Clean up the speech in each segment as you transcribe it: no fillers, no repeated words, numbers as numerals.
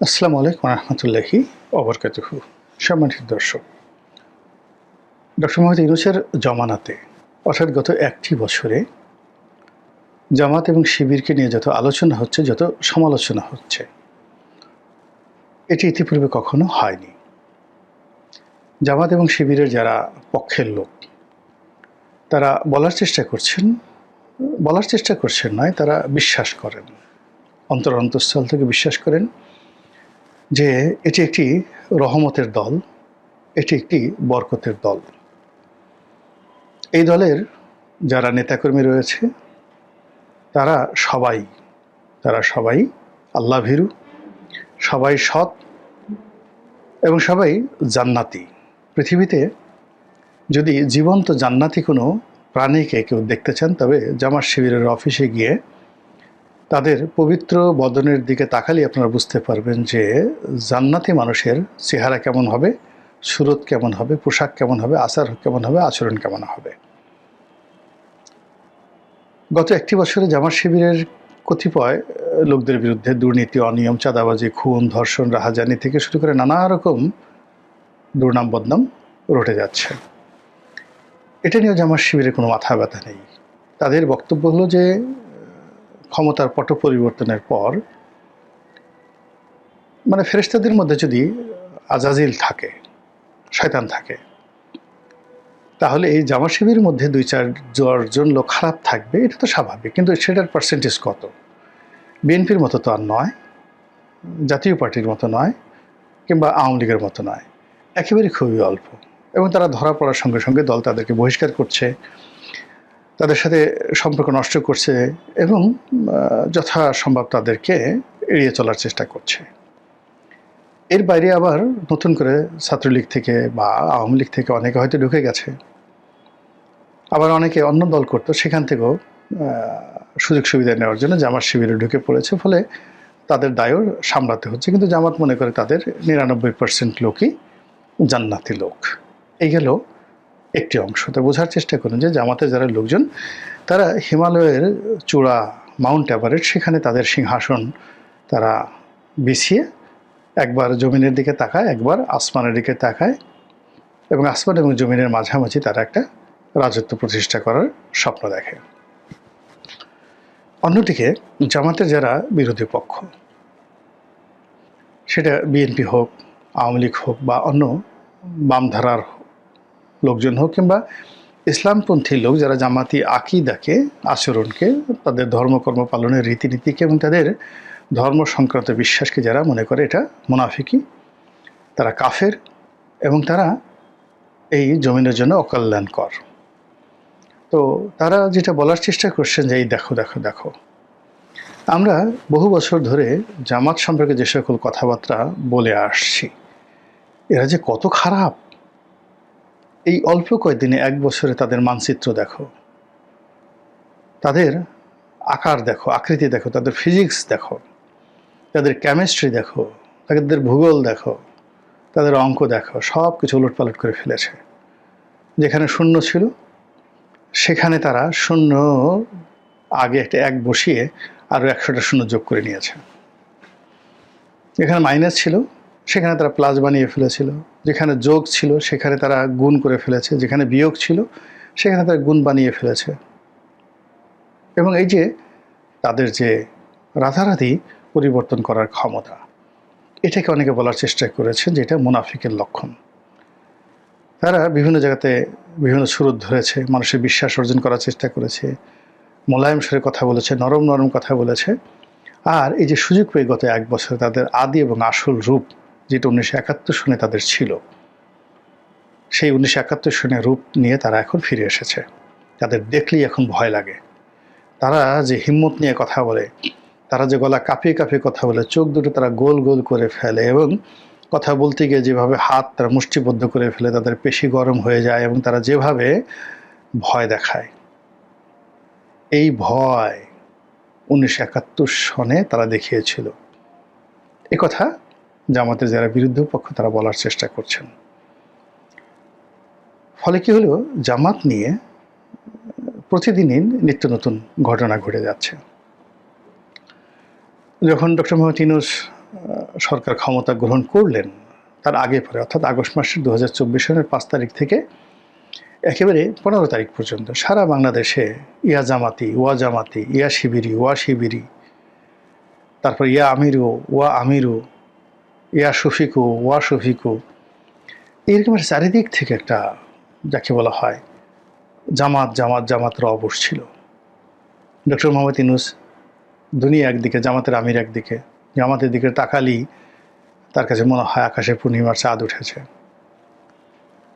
আসসালামু আলাইকুম রহমতুল্লাহি ওবরকাতুহু। সম্মানিত দর্শক, ডক্টর মোহাম্মদ ইউনূসের জমানাতে অর্থাৎ গত একটি বছরে জামাত এবং শিবিরকে নিয়ে যত আলোচনা হচ্ছে, যত সমালোচনা হচ্ছে, এটি ইতিপূর্বে কখনো হয়নি। জামাত এবং শিবিরের যারা পক্ষের লোক তারা বলার চেষ্টা করছেন নয়, তারা বিশ্বাস করেন, অন্তঃস্থল থেকে বিশ্বাস করেন যে এটি একটি রহমতের দল, এটি একটি বরকতের দল। এই দলের যারা নেতাকর্মী রয়েছে তারা সবাই আল্লাহ ভীরু, সবাই সৎ এবং সবাই জান্নাতি। পৃথিবীতে যদি জীবন্ত জান্নাতি কোনো প্রাণীকে কেউ দেখতে চান, তবে জামাত শিবিরের অফিসে গিয়ে তাদের পবিত্র বদনের দিকে তাকালেই আপনারা বুঝতে পারবেন যে জান্নাতি মানুষের চেহারা কেমন হবে, সুরত কেমন হবে, পোশাক কেমন হবে, আচার কেমন হবে, আচরণ কেমন হবে। গত একটি বছরে জামাত শিবিরের কতিপয় লোকদের বিরুদ্ধে দুর্নীতি, অনিয়ম, চাঁদাবাজি, খুন, ধর্ষণ, রাহাজানি থেকে শুরু করে নানা রকম দুর্নাম বদনাম রটে যাচ্ছে। এটা নিয়ে জামাত শিবিরের কোনো মাথা ব্যথা নেই। তাদের বক্তব্য হলো যে ক্ষমতার পট পরিবর্তনের পর ফেরেশতাদের মধ্যে যদি আজাজিল থাকে, শয়তান থাকে, তাহলে এই জামাত শিবিরের মধ্যে 2-4 জন লোক খারাপ থাকবে, এটা তো স্বাভাবিক। কিন্তু সেটার পার্সেন্টেজ কত? বিএনপির মতো তো আর নয়, জাতীয় পার্টির মতো নয়, কিংবা আওয়ামী লীগের মতো নয়, একেবারে খুবই অল্প। এবং তারা ধরা পড়ার সঙ্গে সঙ্গে দল তাদেরকে বহিষ্কার করছে, তাদের সাথে সম্পর্ক নষ্ট করছে এবং যথাসম্ভব তাদেরকে এড়িয়ে চলার চেষ্টা করছে। এর বাইরে আবার নতুন করে ছাত্রলীগ থেকে বা আওয়ামী লীগ থেকে অনেকে হয়তো ঢুকে গেছে, আবার অনেকে অন্য দল করতো, সেখান থেকেও সুযোগ সুবিধা নেওয়ার জন্য জামাত শিবিরে ঢুকে পড়েছে, ফলে তাদের দায়ও সামলাতে হচ্ছে। কিন্তু জামাত মনে করে তাদের 99% লোকই জান্নাতি লোক। এই গেল একটি অংশ। তো বোঝার চেষ্টা করুন যে জামাতের যারা লোকজন, তারা হিমালয়ের চূড়া মাউন্ট এভারেস্ট, সেখানে তাদের সিংহাসন তারা বিছিয়ে একবার জমিনের দিকে তাকায়, একবার আসমানের দিকে তাকায়, এবং আসমান এবং জমিনের মাঝামাঝি তারা একটা রাজত্ব প্রতিষ্ঠা করার স্বপ্ন দেখে। অন্যদিকে জামাতের যারা বিরোধী পক্ষ, সেটা বিএনপি হোক, আওয়ামী লীগ হোক, বা অন্য বামধারার লোকজন হোক, কিংবা ইসলামপন্থী লোক যারা জামাতি আকীদাকে, আচরণকে, তাদের ধর্মকর্ম পালনের রীতিনীতিকে এবং তাদের ধর্ম সংক্রান্ত বিশ্বাসকে যারা মনে করে এটা মুনাফিকি, তারা কাফের এবং তারা এই জমিনের জন্য অকল্যাণকর, তো তারা যেটা বলার চেষ্টা করছেন যে এই দেখো আমরা বহু বছর ধরে জামাত সম্পর্কে যে সকল কথাবার্তা বলে আসছি, এরা যে কত খারাপ, এই অল্প কয়েকদিনে, 1 বছরে তাদের মানচিত্র দেখো, তাদের আকার দেখো, আকৃতি দেখো, তাদের ফিজিক্স দেখো, তাদের কেমিস্ট্রি দেখো, তাদের ভূগোল দেখো, তাদের অঙ্ক দেখো, সব কিছু উলটপালট করে ফেলেছে। যেখানে শূন্য ছিল সেখানে তারা শূন্য আগে একটা 1 বসিয়ে আরও 100টা শূন্য যোগ করে নিয়েছে। যেখানে মাইনাস ছিল সেখানে তারা প্লাস বানিয়ে ফেলেছিল, যেখানে যোগ ছিল সেখানে তারা গুণ করে ফেলেছে, যেখানে বিয়োগ ছিল সেখানে তারা গুণ বানিয়ে ফেলেছে। এবং এই যে তাদের যে রাতারাতি পরিবর্তন করার ক্ষমতা, এটাকে অনেকে বলার চেষ্টা করেছে যে এটা মুনাফিকের লক্ষণ। তারা বিভিন্ন জায়গাতে বিভিন্ন সুরত ধরেছে, মানুষের বিশ্বাস অর্জন করার চেষ্টা করেছে, মোলায়েম সুরে কথা বলেছে, নরম নরম কথা বলেছে। আর এই যে সুযোগ পেয়ে গত 1 বছর তাদের আদি এবং আসল রূপ, যেটা 1971 সনে তাদের ছিল, সেই 1971 সনের রূপ নিয়ে তারা এখন ফিরে এসেছে। তাদের দেখলেই এখন ভয় লাগে। তারা যে হিম্মত নিয়ে কথা বলে, তারা যে গলা কাঁপিয়ে কাঁপিয়ে কথা বলে, চোখ দুটো তারা গোল গোল করে ফেলে, এবং কথা বলতে গিয়ে যেভাবে হাত তারা মুষ্টিবদ্ধ করে ফেলে, তাদের পেশি গরম হয়ে যায়, এবং তারা যেভাবে ভয় দেখায়, এই ভয় 1971 সনে তারা দেখিয়েছিল। এ কথা জামাতের যারা বিরুদ্ধ পক্ষ তারা বলার চেষ্টা করছেন। ফলে কি হলো, জামাত নিয়ে প্রতিদিনই নিত্য নতুন ঘটনা ঘটে যাচ্ছে। যখন ডক্টর মোহাম্মদ ইউনূস সরকার ক্ষমতা গ্রহণ করলেন তার আগে পরে, অর্থাৎ আগস্ট মাসের 2024 সনের 5 তারিখ থেকে একেবারে 15 তারিখ পর্যন্ত সারা বাংলাদেশে ইয়া জামাতি, ওয়া জামাতি, ইয়া শিবিরি, ওয়া শিবিরি, তারপর ইয়া আমিরু, ওয়া আমিরু, ইয়া শফিকু, ওয়া শফিকু, এরকম চারিদিক থেকে একটা, যাকে বলা হয় জামাত জামাত জামাতের অবশ ছিল। ডক্টর মোহাম্মদ ইউনূস দুনিয়া একদিকে, জামাতের আমির একদিকে, জামাতের দিকে তাকালেই তার কাছে মনে হয় আকাশে পূর্ণিমার চাঁদ উঠেছে।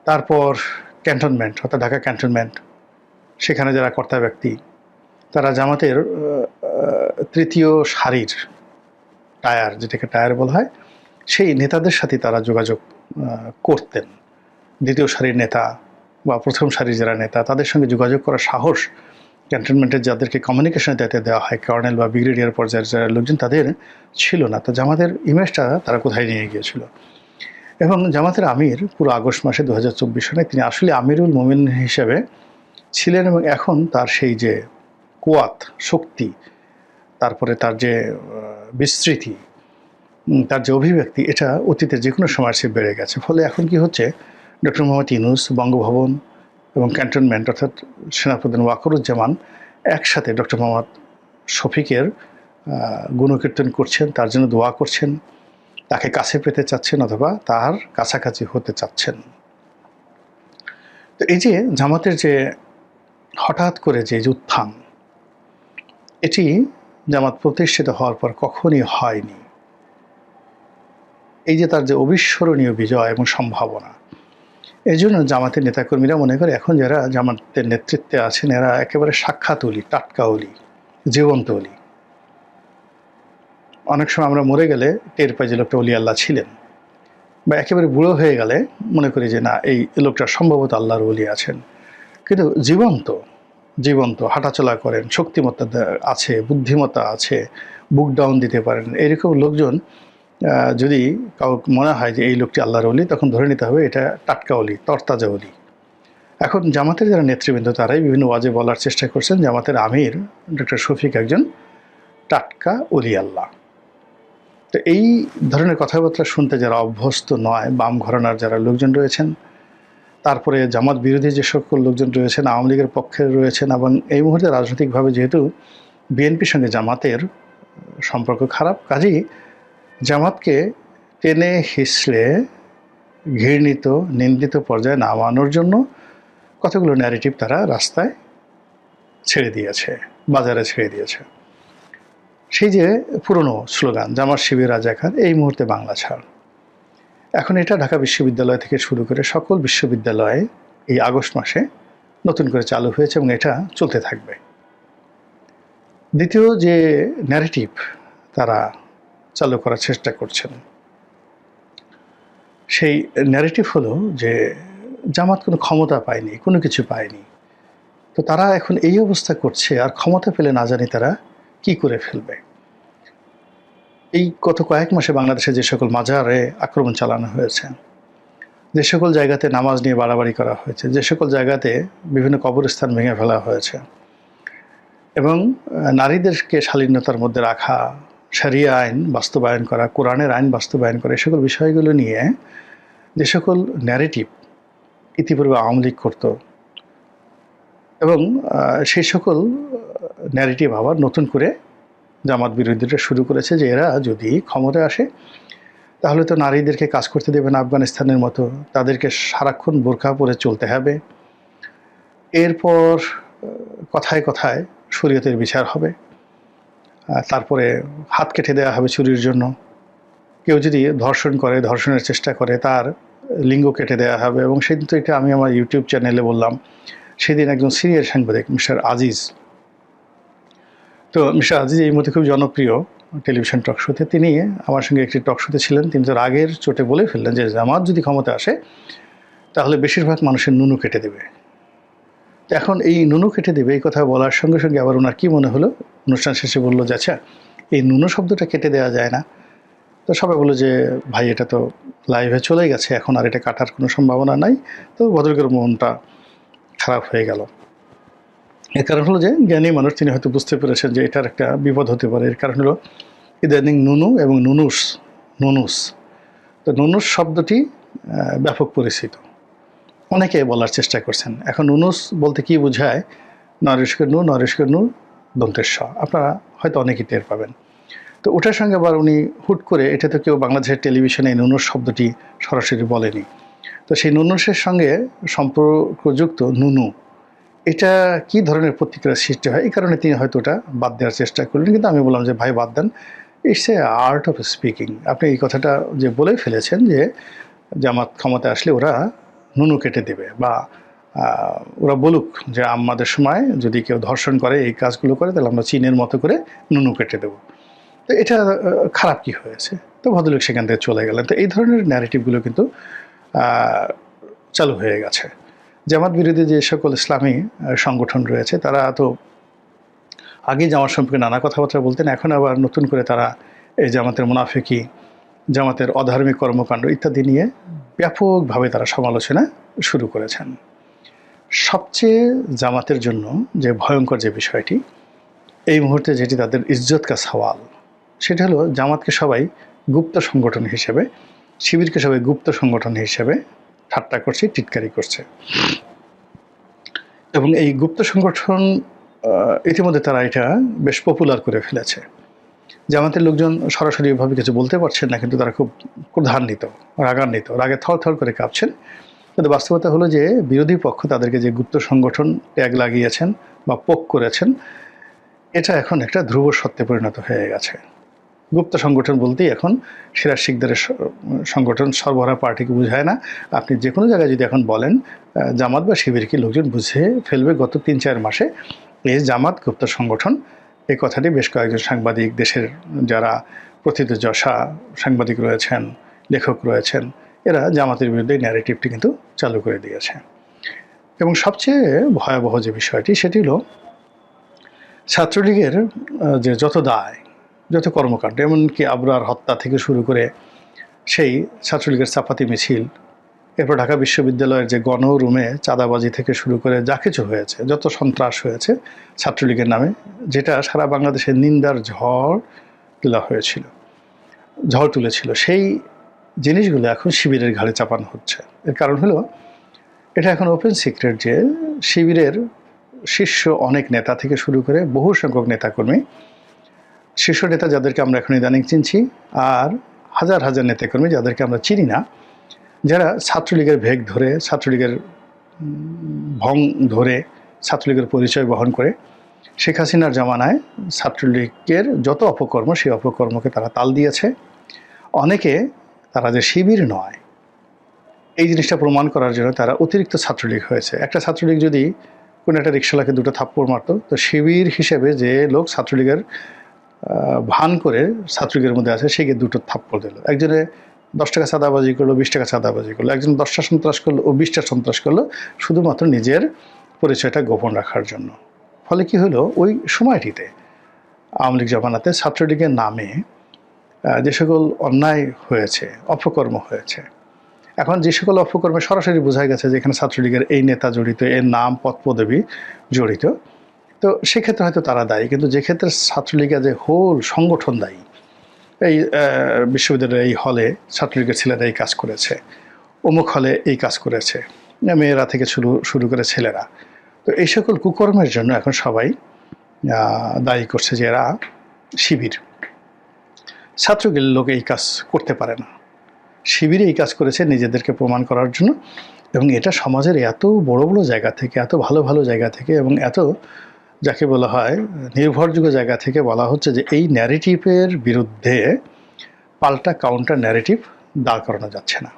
তারপর ক্যান্টনমেন্ট, অর্থাৎ ঢাকা ক্যান্টনমেন্ট, সেখানে যারা কর্তা ব্যক্তি, তারা জামাতের তৃতীয় সারির টায়ার, যেটাকে টায়ার বলা হয়, সেই নেতাদের সাথে তারা যোগাযোগ করতেন। দ্বিতীয় সারির নেতা বা প্রথম সারির যারা নেতা, তাদের সঙ্গে যোগাযোগ করার সাহস ক্যান্টনমেন্টের যাদেরকে কমিউনিকেশনের দায়িত্ব দেওয়া হয়, কর্নেল বা ব্রিগেডিয়ার পর্যায়ের যারা লোকজন, তাদের ছিল না। তো জামাতের ইমেজটা তারা কোথায় নিয়ে গিয়েছিল। এবং জামাতের আমির পুরো আগস্ট মাসে 2024 সনে তিনি আসলে আমিরুল মোমিনিন হিসেবে ছিলেন, এবং এখন তার সেই যে কুয়াত, শক্তি, তারপরে তার যে বিস্তৃতি, তার যে অভিব্যক্তি, এটা অতীতের যে কোনো সময় সে বেড়ে গেছে। ফলে এখন কি হচ্ছে, ডক্টর মোহাম্মদ ইউনূস বঙ্গভবন এবং ক্যান্টনমেন্ট, অর্থাৎ সেনাপ্রধান ওয়াকারুজ্জামান একসাথে ডক্টর মোহাম্মদ শফিকের গুণকীর্তন করছেন, তার জন্য দোয়া করছেন, তাকে কাছে পেতে চাচ্ছেন অথবা তার কাছাকাছি হতে চাচ্ছেন। তো এই যে জামাতের যে হঠাৎ করে যে উত্থান, এটি জামাত প্রতিষ্ঠিত হওয়ার পর কখনই হয়নি। এই যে তার যে অবিস্মরণীয় বিজয় এবং সম্ভাবনা, এই জন্য জামাতের নেতাকর্মীরা মনে করে এখন যারা জামাতের নেতৃত্বে আছেন এরা একেবারে সাক্ষাৎ অলি, টাটকা অলি, জীবন্ত অলি। অনেক সময় আমরা মরে গেলে টের পাই যে লোকটা অলি আল্লাহ ছিলেন, বা একেবারে বুড়ো হয়ে গেলে মনে করি যে না, এই লোকটা সম্ভবত আল্লাহর অলি আছেন। কিন্তু জীবন্ত জীবন্ত হাঁটাচলা করেন, শক্তিমত্তা আছে, বুদ্ধিমত্তা আছে, বুক ডাউন দিতে পারেন, এরকম লোকজন যদি কাউ মনে হয় যে এই লোকটি আল্লাহর অলি, তখন ধরে নিতে হবে এটা টাটকা অলি, তরতাজা অলি। এখন জামাতের যারা নেতৃবৃন্দ তারাই বিভিন্ন ওয়াজে বলার চেষ্টা করছেন জামাতের আমির ডক্টর শফিক একজন টাটকা অলি আল্লাহ। তো এই ধরনের কথাবার্তা শুনতে যারা অভ্যস্ত নয়, বাম ঘরানার যারা লোকজন রয়েছেন, তারপরে জামাত বিরোধী যে সকল লোকজন রয়েছেন, আওয়ামী লীগের পক্ষে রয়েছেন, এবং এই মুহূর্তে রাজনৈতিকভাবে যেহেতু বিএনপির সঙ্গে জামাতের সম্পর্ক খারাপ, কাজেই জামাতকে টেনে হিসড়ে ঘৃণিত, নিন্দিত পর্যায়ে নামানোর জন্য কতগুলো ন্যারেটিভ তারা রাস্তায় ছেড়ে দিয়েছে, বাজারে ছেড়ে দিয়েছে। সেই যে পুরনো স্লোগান জামাত শিবির রাজাকার, এই মুহূর্তে বাংলা ছাড়, এখন এটা ঢাকা বিশ্ববিদ্যালয় থেকে শুরু করে সকল বিশ্ববিদ্যালয়ে এই আগস্ট মাসে নতুন করে চালু হয়েছে এবং এটা চলতে থাকবে। দ্বিতীয় যে ন্যারেটিভ তারা চালু করার চেষ্টা করছেন, সেই ন্যারেটিভ হলো যে জামাত কোনো ক্ষমতা পায়নি, কোনো কিছু পায়নি। তো তারা এখন এই অবস্থা করছে, আর ক্ষমতা পেলে না জানি তারা কি করে ফেলবে। এই গত কয়েক মাসে বাংলাদেশে যে সকল মাজারে আক্রমণ চালানো হয়েছে, যে সকল জায়গাতে নামাজ নিয়ে বাড়াবাড়ি করা হয়েছে, যে সকল জায়গাতে বিভিন্ন কবরস্থান ভেঙে ফেলা হয়েছে, এবং নারীদেরকে শালীনতার মধ্যে রাখা, শরিয়া আইন বাস্তবায়ন করা, কোরআনের আইন বাস্তবায়ন করা, এই সকল বিষয়গুলো নিয়ে যে সকল ন্যারেটিভ ইতিপূর্বে আওয়ামী লীগ করত, এবং সেই সকল ন্যারেটিভ আবার নতুন করে জামাত বিরোধীরা শুরু করেছে যে এরা যদি ক্ষমতায় আসে তাহলে তো নারীদেরকে কাজ করতে দেবে না আফগানিস্তানের মতো, তাদেরকে সারাক্ষণ বোরকা পরে চলতে হবে, এরপর কথায় কথায় শরীয়তের বিচার হবে, তারপরে হাত কেটে দেওয়া হবে চুরির জন্য, কেউ যদি ধর্ষণ করে, ধর্ষণের চেষ্টা করে, তার লিঙ্গ কেটে দেওয়া হবে। এবং সেদিন তো এটা আমি আমার ইউটিউব চ্যানেলে বললাম, সেদিন একজন সিনিয়র সাংবাদিক মিস্টার আজিজ, তো মিস্টার আজিজ এই মুহূর্তে খুব জনপ্রিয় টেলিভিশন টক শোতে, তিনি আমার সঙ্গে একটি টক শোতে ছিলেন, তিনি তো আগের চোটে বলে ফেললেন যে জামাত যদি ক্ষমতা আসে তাহলে বেশিরভাগ মানুষের নুনু কেটে দেবে। এখন এই নুনু কেটে দেবে এই কথা বলার সঙ্গে সঙ্গে আবার ওনার কী মনে হলো, অনুষ্ঠান শেষে বললো যে আচ্ছা এই নুনু শব্দটা কেটে দেওয়া যায় না। তো সবাই বললো যে ভাই এটা তো লাইভে চলে গেছে, এখন আর এটা কাটার কোনো সম্ভাবনা নাই। তো ভদ্রলোকের মনটা খারাপ হয়ে গেল। এর কারণ হলো যে জ্ঞানী মানুষ, তিনি হয়তো বুঝতে পেরেছেন যে এটার একটা বিপদ হতে পারে। এর কারণ হলো ইদানিং নুনু এবং নুনুস নুনুস। তো নুনুস শব্দটি ব্যাপক পরিচিত, অনেকে বলার চেষ্টা করছেন। এখন নুনুস বলতে কি বোঝায়, নরেশকের নু দন্তের স, আপনারা হয়তো অনেকেই টের পাবেন। তো ওটার সঙ্গে আবার উনি হুট করে, এটা তো কেউ বাংলাদেশের টেলিভিশনে নুনুস শব্দটি সরাসরি বলেনি, তো সেই নুনুসের সঙ্গে সম্পর্কযুক্ত নুনু, এটা কি ধরনের প্রতিক্রিয়ার সৃষ্টি হয়, এই কারণে তিনি হয়তো ওটা বাদ দেওয়ার চেষ্টা করলেন। কিন্তু আমি বললাম যে ভাই বাদ দেন, it's a art of speaking. আপনি এই কথাটা যে বলেই ফেলেছেন যে জামাত ক্ষমতায় আসলে ওরা নুনু কেটে দেবে, বা ওরা বলুক যে আমাদের সময় যদি কেউ ধর্ষণ করে, এই কাজগুলো করে, তাহলে আমরা চীনের মতো করে নুনু কেটে দেবো। তো এটা খারাপ কি হয়েছে? তো ভদ্রলোক সেখান থেকে চলে গেলেন। তো এই ধরনের ন্যারেটিভগুলো কিন্তু চালু হয়ে গেছে। জামাত বিরোধী যে সকল ইসলামী সংগঠন রয়েছে, তারা তো আগে জামাত সম্পর্কে নানা কথাবার্তা বলতেন, এখন আবার নতুন করে তারা এই জামাতের মুনাফিকি, জামাতের অধার্মিক কর্মকাণ্ড ইত্যাদি নিয়ে ব্যাপকভাবে তারা সমালোচনা শুরু করেছেন। সবচেয়ে জামাতের জন্য যে ভয়ঙ্কর যে বিষয়টি এই মুহূর্তে, যেটি তাদের ইজ্জত কা সওয়াল, সেটা হলো জামাতকে সবাই গুপ্ত সংগঠন হিসেবে, শিবিরকে সবাই গুপ্ত সংগঠন হিসেবে ঠাট্টা করছে, টিটকারি করছে। এবং এই গুপ্ত সংগঠন ইতিমধ্যে তারা এটা বেশ পপুলার করে ফেলেছে। জামাতের লোকজন সরাসরি এভাবে কিছু বলতে পারছেন না, কিন্তু তারা খুব ক্রোধান্বিত, রাগান্বিত, রাগে থর করে কাঁপছেন। কিন্তু বাস্তবতা হলো যে বিরোধী পক্ষ তাদেরকে যে গুপ্ত সংগঠন ট্যাগ লাগিয়েছেন বা পোক করেছেন, এটা এখন একটা ধ্রুব সত্যে পরিণত হয়ে গেছে। গুপ্ত সংগঠন বলতেই এখন সিরাজ শিকদারের সংগঠন সরবরাহ পার্টিকে বোঝায় না। আপনি যে কোনো জায়গায় যদি এখন বলেন জামাত বা শিবিরকে, লোকজন বুঝে ফেলবে গত ৩-৪ মাসে এই জামাত গুপ্ত সংগঠন। এই কথাটি বেশ কয়েকজন সাংবাদিক, দেশের যারা প্রথিতযশা সাংবাদিক রয়েছেন, লেখক রয়েছেন, এরা জামাতের বিরুদ্ধে ন্যারেটিভটি কিন্তু চালু করে দিয়েছে। এবং সবচেয়ে ভয়াবহ যে বিষয়টি, সেটি হলো ছাত্রলীগের যে যত দায়, যত কর্মকাণ্ড, এমনকি আবরার হত্যা থেকে শুরু করে সেই ছাত্রলীগের চাপাতি মিছিল, এরপর ঢাকা বিশ্ববিদ্যালয়ের যে গণরুমে চাঁদাবাজি থেকে শুরু করে যা কিছু হয়েছে, যত সন্ত্রাস হয়েছে ছাত্রলীগের নামে, যেটা সারা বাংলাদেশে নিন্দার ঝড় তুলেছিল, সেই জিনিসগুলো এখন শিবিরের ঘাড়ে চাপানো হচ্ছে। এর কারণ হলো, এটা এখন ওপেন সিক্রেট যে শিবিরের শীর্ষ অনেক নেতা থেকে শুরু করে বহু সংখ্যক নেতাকর্মী, শীর্ষ নেতা যাদেরকে আমরা এখন ইদানিং চিনছি, আর হাজার হাজার নেতাকর্মী যাদেরকে আমরা চিনি না, যারা ছাত্রলীগের ভেগ ধরে, ছাত্রলীগের ভং ধরে, ছাত্রলীগের পরিচয় বহন করে শেখ হাসিনার জামানায় ছাত্রলীগের যত অপকর্ম, সেই অপকর্মকে তারা তাল দিয়েছে। অনেকে তারা যে শিবির নয়, এই জিনিসটা প্রমাণ করার জন্য তারা অতিরিক্ত ছাত্রলীগ হয়েছে। একটা ছাত্রলীগ যদি কোনো একটা রিক্সাওয়ালাকে 2টা থাপ্পড় মারতো, তো শিবির হিসেবে যে লোক ছাত্রলীগের ভান করে ছাত্রলীগের মধ্যে আছে, সে গিয়ে 2টো থাপ্পড় দিল। একজনে 10 টাকা চাঁদাবাজি করলো, 20 টাকা চাঁদাবাজি করলো, একজন 10টা সন্ত্রাস করলো ও 20টা সন্ত্রাস করলো, শুধুমাত্র নিজের পরিচয়টা গোপন রাখার জন্য। ফলে কি হলো, ওই সময়টিতে আওয়ামী লীগ জামানাতে ছাত্রলীগের নামে যে সকল অন্যায় হয়েছে, অপকর্ম হয়েছে, এখন যে সকল অপকর্মে সরাসরি বোঝা গেছে যে এখানে ছাত্রলীগের এই নেতা জড়িত, এর নাম পদ পদবী জড়িত, তো সেক্ষেত্রে হয়তো তারা দায়ী। কিন্তু যে ক্ষেত্রে ছাত্রলীগের যে হোল সংগঠন দায়ী, এই বিশ্ববিদ্যালয়ের এই হলে ছাত্রলীগের ছেলেরা এই কাজ করেছে, অমুক হলে এই কাজ করেছে, মেয়েরা থেকে শুরু করে ছেলেরা, তো এই সকল কুকর্মের জন্য এখন সবাই দায়ী করছে যে এরা শিবির। ছাত্রলীগের লোক এই কাজ করতে পারে না, শিবিরে এই কাজ করেছে নিজেদেরকে প্রমাণ করার জন্য। এবং এটা সমাজের এত বড় বড় জায়গা থেকে, এত ভালো ভালো জায়গা থেকে, এবং এত যাকে বলা হয় নির্ভরযোগ্য জায়গা থেকে বলা হচ্ছে যে এই ন্যারেটিভের বিরুদ্ধে পাল্টা কাউন্টার ন্যারেটিভ দাঁড় করানো যাচ্ছে না।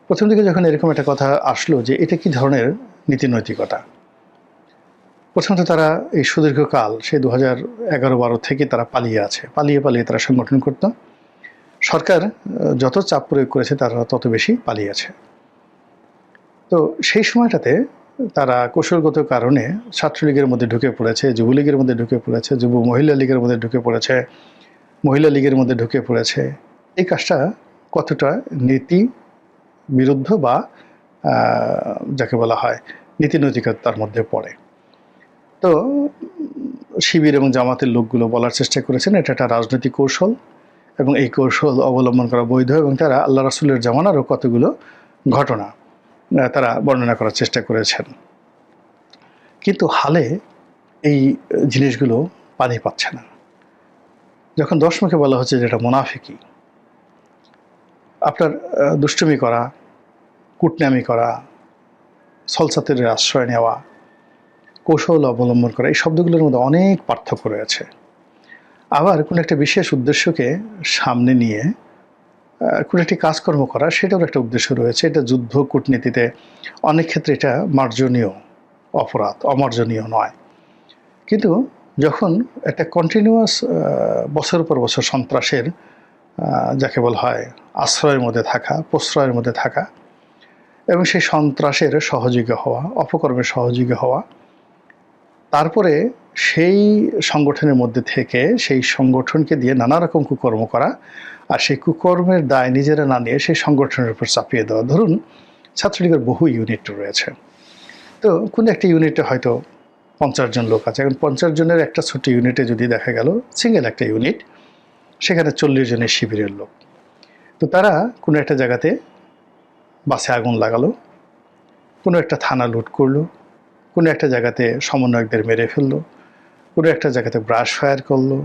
প্রথম দিকে যখন এরকম একটা কথা আসলো যে এটা কি ধরনের নীতি নৈতিকতা, প্রথমত তারা এই সুদীর্ঘকাল সেই 2011-12 থেকে তারা পালিয়ে তারা সংগঠন করত। সরকার যত চাপ প্রয়োগ করেছে তারা তত বেশি পালিয়েছে। তো সেই সময়টাতে তারা কৌশলগত কারণে ছাত্রলীগের মধ্যে ঢুকে পড়েছে, যুবলীগের মধ্যে ঢুকে পড়েছে, যুব মহিলা লীগের মধ্যে ঢুকে পড়েছে, মহিলা লীগের মধ্যে ঢুকে পড়েছে। এই কাজটা কতটা নীতি বিরুদ্ধ বা যাকে বলা হয় নীতি নৈতিকতার মধ্যে পড়ে। তো শিবির এবং জামাতের লোকগুলো বলার চেষ্টা করেছেন এটা একটা রাজনৈতিক কৌশল, এবং এই কৌশল অবলম্বন করা বৈধ, এবং তারা আল্লাহ রাসূলের জামানারও কতগুলো ঘটনা তারা বর্ণনা করার চেষ্টা করেছেন। কিন্তু হালে এই জিনিসগুলো পানি পাচ্ছে না। যখন 10 মুখে বলা হচ্ছে যে এটা মুনাফিকি, আপনার দুষ্টুমি করা, কুটনামি করা, ছলচাতুরির আশ্রয় নেওয়া, কৌশল অবলম্বন করা, এই শব্দগুলোর মধ্যে অনেক পার্থক্য রয়েছে। আবার কোনো একটা বিশেষ উদ্দেশ্যকে সামনে নিয়ে কোনো একটি কাজকর্ম করা, সেটারও একটা উদ্দেশ্য রয়েছে। এটা যুদ্ধ কূটনীতিতে অনেক ক্ষেত্রে এটা মার্জনীয় অপরাধ, অমার্জনীয় নয়। কিন্তু যখন একটা কন্টিনিউয়াস বছরের পর বছর সন্ত্রাসের যাকে বলা হয় আশ্রয়ের মধ্যে থাকা, প্রশ্রয়ের মধ্যে থাকা, এবং সেই সন্ত্রাসের সহযোগী হওয়া, অপকর্মের সহযোগী হওয়া, তারপরে সেই সংগঠনের মধ্যে থেকে সেই সংগঠনকে দিয়ে নানা রকম কুকর্ম করা, আর সেই কুকর্মের দায় নিজেরা না নিয়ে সেই সংগঠনের উপর চাপিয়ে দেওয়া। ধরুন ছাত্রলীগের বহু ইউনিট রয়েছে, তো কোনো একটা ইউনিটে হয়তো 50 জন লোক আছে। এখন 50 জনের একটা ছোট্ট ইউনিটে যদি দেখা গেল সিঙ্গেল একটা ইউনিট, সেখানে 40 জনের শিবিরের লোক, তো তারা কোনো একটা জায়গাতে বাসে আগুন লাগালো, কোনো একটা থানা লুট করলো, কোনো একটা জায়গাতে সমন্বয়কদের মেরে ফেললো, কোনো একটা জায়গাতে ব্রাশ ফায়ার করলো,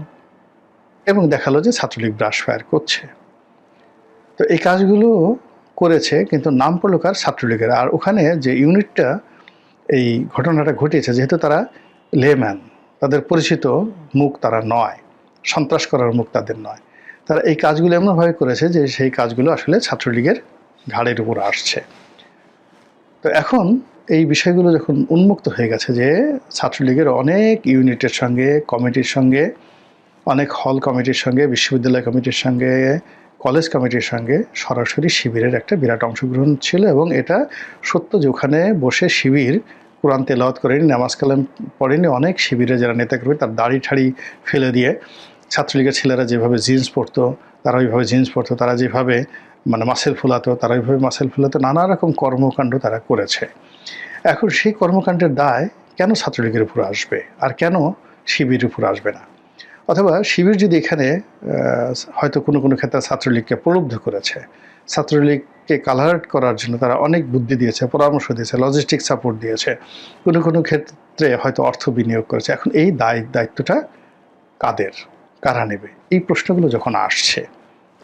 এবং দেখালো যে ছাত্রলীগ ব্রাশ ফায়ার করছে। তো এই কাজগুলো করেছে, কিন্তু নাম পড়লো কার? ছাত্রলীগের। আর ওখানে যে ইউনিটটা এই ঘটনাটা ঘটিয়েছে, যেহেতু তারা লেম্যান, তাদের পরিচিত মুখ তারা নয়, সন্ত্রাস করার মুখ তাদের নয়, তারা এই কাজগুলো এমনভাবে করেছে যে সেই কাজগুলো আসলে ছাত্রলীগের ঘাড়ের উপর আসছে। তো এখন এই বিষয়গুলো যখন উন্মুক্ত হয়ে গেছে যে ছাত্রলীগের অনেক ইউনিটের সঙ্গে, কমিটির সঙ্গে, অনেক হল কমিটির সঙ্গে, বিশ্ববিদ্যালয় কমিটির সঙ্গে, কলেজ কমিটির সঙ্গে সরাসরি শিবিরের একটা বিরাট অংশগ্রহণ ছিল, এবং এটা সত্য যে ওখানে বসে শিবির কোরআন তেলাওয়াত করেনি, নামাজ কালাম পড়েনি। অনেক শিবিরে যারা নেতাকর্মী তার দাড়ি ঠাড়ি ফেলে দিয়ে, ছাত্রলীগের ছেলেরা যেভাবে জিন্স পরতো তারা ওইভাবে জিন্স পরতো, তারা যেভাবে মাসেল ফুলাতো তারা ওইভাবে মাসেল ফুলাতো, নানা রকম কর্মকাণ্ড তারা করেছে। এখন সেই কর্মকাণ্ডের দায় কেন ছাত্রলীগের উপর আসবে, আর কেন শিবিরের উপর আসবে না? অথবা শিবির যদি এখানে হয়তো কোনো কোনো ক্ষেত্রে ছাত্রলীগকে প্রলুব্ধ করেছে, ছাত্রলীগকে কালার করার জন্য তারা অনেক বুদ্ধি দিয়েছে, পরামর্শ দিয়েছে, লজিস্টিক সাপোর্ট দিয়েছে, কোনো কোনো ক্ষেত্রে হয়তো অর্থ বিনিয়োগ করেছে, এখন এই দায়িত্বটা কাদের, কারা নেবে? এই প্রশ্নগুলো যখন আসছে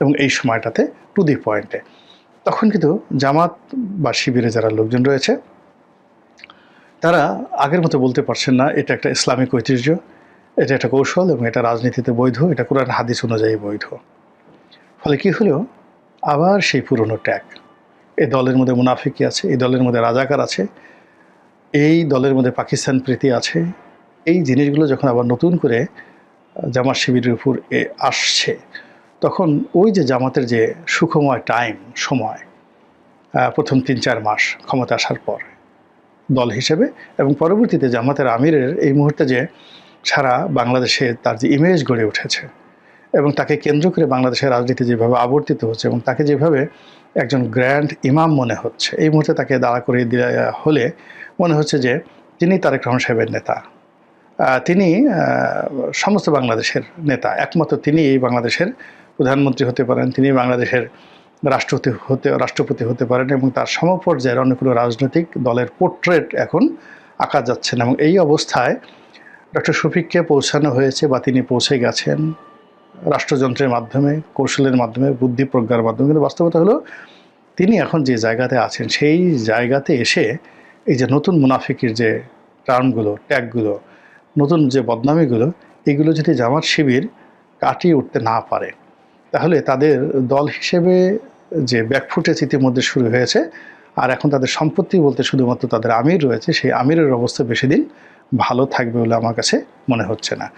এবং এই সময়টাতে টু দি পয়েন্টে, তখন কিন্তু জামাত বা শিবিরে যারা লোকজন রয়েছে তারা আগের মতো বলতে পারছেন না এটা একটা ইসলামিক ঐতিহ্য, এটা একটা কৌশল, এবং এটা রাজনীতিতে বৈধ, এটা কোরআন হাদিস অনুযায়ী বৈধ। ফলে কি হলো, আবার সেই পুরনো ট্যাগ। এই দলের মধ্যে মুনাফিকি আছে, এই দলের মধ্যে রাজাকার আছে, এই দলের মধ্যে পাকিস্তান প্রীতি আছে। এই জিনিসগুলো যখন আবার নতুন করে জামাত শিবিরের উপর আসছে, তখন ওই যে জামাতের যে সুখময় সময়, প্রথম 3-4 মাস ক্ষমতা আসার পর দল হিসেবে, এবং পরবর্তীতে জামাতের আমিরের এই মুহূর্তে যে সারা বাংলাদেশে তার যে ইমেজ গড়ে উঠেছে, এবং তাকে কেন্দ্র করে বাংলাদেশের রাজনীতি যেভাবে আবর্তিত হচ্ছে, এবং তাকে যেভাবে একজন গ্র্যান্ড ইমাম মনে হচ্ছে, এই মুহূর্তে তাকে দাঁড়া করিয়ে দেওয়া হলে মনে হচ্ছে যে তিনি তারেক রহমান সাহেবের নেতা, তিনি সমস্ত বাংলাদেশের নেতা, একমাত্র তিনি এই বাংলাদেশের প্রধানমন্ত্রী হতে পারেন, তিনি বাংলাদেশের রাষ্ট্রপতি হতে পারেন, এবং তার সমপর্যায়ের অনেকগুলো রাজনৈতিক দলের পোর্ট্রেট এখন আঁকা যাচ্ছে না। এবং এই অবস্থায় ডক্টর শফিককে পৌঁছানো হয়েছে, বা তিনি পৌঁছে গেছেন রাষ্ট্রযন্ত্রের মাধ্যমে, কৌশলের মাধ্যমে, বুদ্ধি প্রজ্ঞার মাধ্যমে। কিন্তু বাস্তবতা হলো তিনি এখন যে জায়গাতে আছেন, সেই জায়গাতে এসে এই যে নতুন মুনাফিকের যে টার্মগুলো, ট্যাগগুলো, নতুন যে বদনামিগুলো, এগুলো যদি জামাত শিবির কাটিয়ে উঠতে না পারে, তাহলে তাদের দল হিসেবে যে ব্যাকফুটেজ ইতিমধ্যে শুরু হয়েছে, আর এখন তাদের সম্পত্তি বলতে শুধুমাত্র তাদের আমির রয়েছে, সেই আমিরের অবস্থা বেশি দিন ভালো থাকবে বলে আমার কাছে মনে হচ্ছে না।